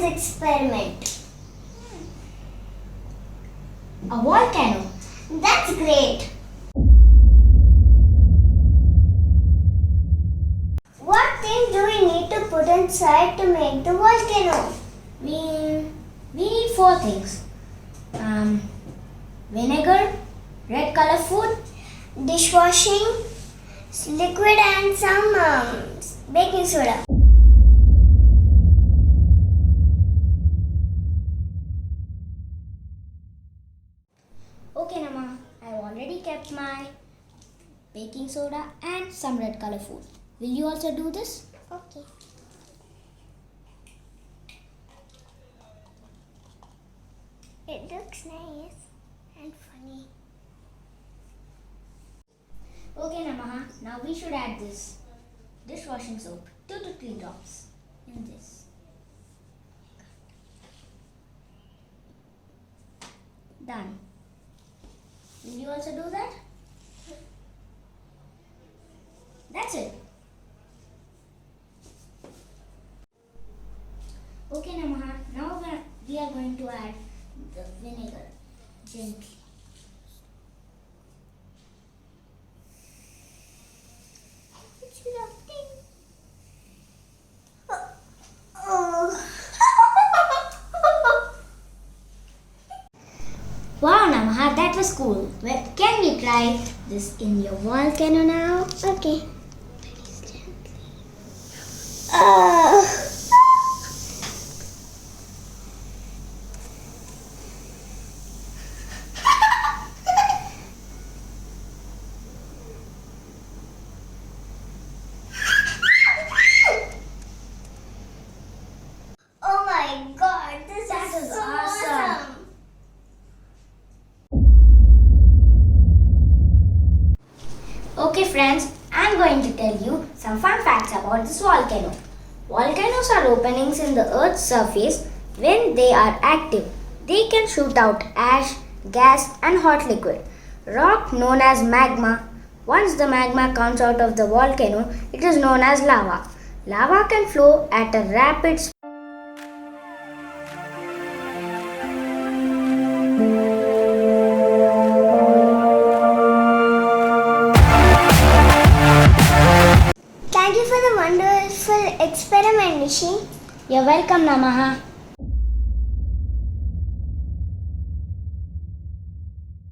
Experiment. A volcano. That's great. What thing do we need to put inside to make the volcano? We need 4 things. Vinegar, red color food, Dishwashing, liquid and some baking soda. Okay, Nama, I've already kept my baking soda and some red color food. Will you also do this? Okay. It looks nice and funny. Okay, Namaha, now we should add this dishwashing soap, 2 to 3 drops in this. Done. Will you also do that? That's it. Okay, Namaha, now we are going to add the vinegar gently. Wow, Namaha, that was cool. Well, can we try this in your volcano now? Okay. Oh my god, this is so awesome. Okay friends, I'm going to tell you some fun facts about this volcano. Volcanoes are openings in the earth's surface. When they are active, they can shoot out ash, gas and hot liquid. Rock known as magma. Once the magma comes out of the volcano, it is known as lava. Lava can flow at a rapid speed. Thank you for the wonderful experiment, Nishi. You're welcome, Namaha.